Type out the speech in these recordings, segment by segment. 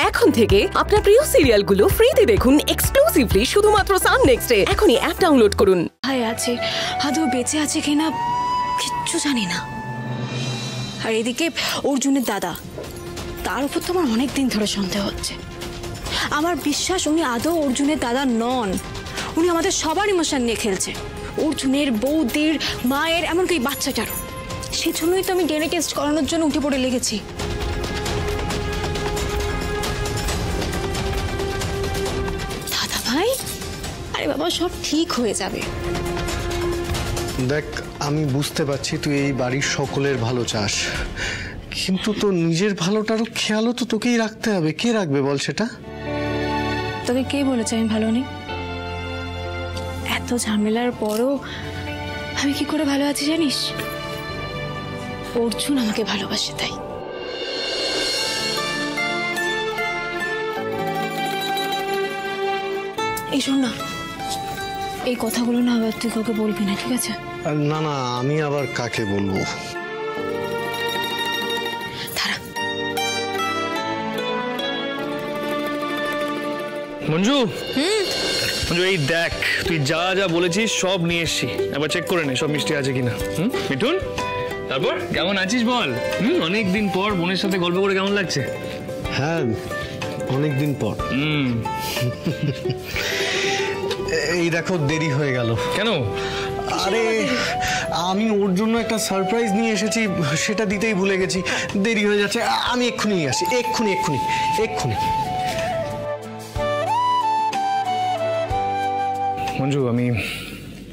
এখন থেকে আপনার প্রিয় সিরিয়ালগুলো ফ্রিতে দেখুন এক্সক্লুসিভলি শুধুমাত্র সান নেক্সটে। এখনই অ্যাপ ডাউনলোড করুন। ভাই আছে, আদৌ বেঁচে আছে কিনা কিচ্ছু জানি না। আর এদিকে অর্জুনের দাদা, তার উপর তো আমার অনেক দিন ধরে সন্দেহ হচ্ছে। আমার বিশ্বাস উনি আদৌ অর্জুনের দাদা নন। উনি আমাদের সবার ইমোশন নিয়ে খেলছে, অর্জুনের, বৌদির, মায়ের, এমনকি বাচ্চাটারও। সেজন্যই তো আমি ডিএনএ টেস্ট করানোর জন্য উঠে পড়ে লেগেছি। দাদা ভাই, আরে বাবা, সব ঠিক হয়ে যাবে। দেখ, আমি বুঝতে পারছি তুই এই বাড়ির সকলের ভালো চাস, কিন্তু তোর নিজের ভালোটারও খেয়ালও তো তোকেই রাখতে হবে। কে রাখবে বল সেটা? তোকে কে বলেছে আমি ভালো নেই? এত ঝামেলার পরও আমি কি করে ভালো আছি জানিস? অর্জুন আমাকে ভালোবাসে, তাই। এই শোন না, এই কথাগুলো না আবার তুই কাউকে বলবি না, ঠিক আছে? না না, আমি আবার কাকে বলবো? মঞ্জু, মঞ্জু, এই দেখ, তুই যা যা বলেছিস সব নিয়ে এসছি। একবার চেক করে নে সব মিষ্টি আছে কিনা। মিঠুন, তারপর কেমন আছিস বল? অনেকদিন পর বোনের সাথে গল্প করে কেমন লাগছে? হ্যাঁ, অনেকদিন পর। এই দেখো, দেরি হয়ে গেল। কেন? আরে আমি ওর জন্য একটা সারপ্রাইজ নিয়ে এসেছি, সেটা দিতেই ভুলে গেছি। দেরি হয়ে যাচ্ছে, আমি এক্ষুনি নিয়ে আসি। এক্ষুনি এক্ষুনি এক্ষুনি। মঞ্জু, আমি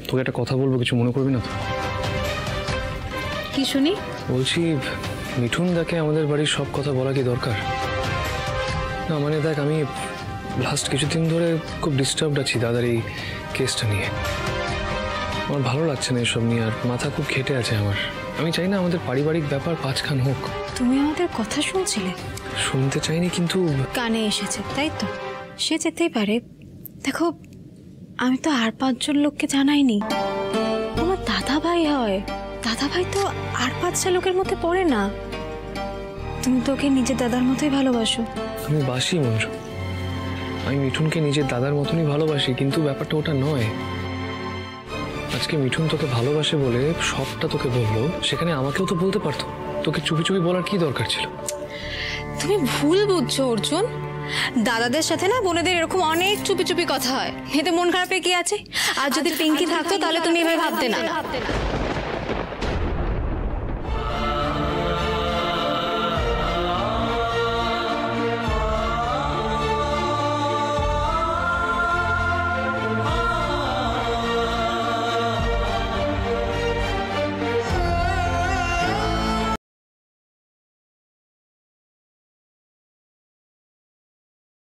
তোকে একটা কথা বলবো, কিছু মনে করবি না তো? কি শুনি? বলছি, মিঠুন দাকে আমাদের বাড়ির সব কথা বলা কি দরকার? না মানে দেখ, আমি লাস্ট কিছুদিন ধরে খুব ডিস্টার্বড আছি দাদার এই কেসটা নিয়ে। আমার ভালো লাগছে না এসব নিয়ে, আর মাথা খুব খেটে আছে আমার। আমি চাই না আমাদের পারিবারিক ব্যাপার পাঁচখান হোক। তুমি আমাদের কথা শুনছিলে? শুনতে চাইনি, কিন্তু কানে এসেছে, তাই তো? সে যেতেই পারে। দেখো, আমি তো আর 5 জন লোককে জানাইনি। আমার দাদা ভাই হয়, দাদা ভাই তো আর 5টা লোকের মধ্যে পড়ে না। তুমি তো ওকে নিজের দাদার মতোই ভালোবাসো। আমি বাসি মঞ্জু, আমি মিঠুনকে নিজের দাদার মতনই ভালোবাসি, কিন্তু ব্যাপারটা ওটা নয়। আজকে মিঠুন তোকে ভালোবাসে বলে সবটা তোকে বললো, সেখানে আমাকেও তো বলতে পারতো। তোকে চুপি চুপি বলার কি দরকার ছিল? তুমি ভুল বুঝছো অর্জুন। দাদাদের সাথে না বোনেদের এরকম অনেক চুপি চুপি কথা হয়। এতে মন খারাপে কি আছে? আর যদি পিঙ্কি থাকতো তাহলে তুমি এভাবে ভাবতে না।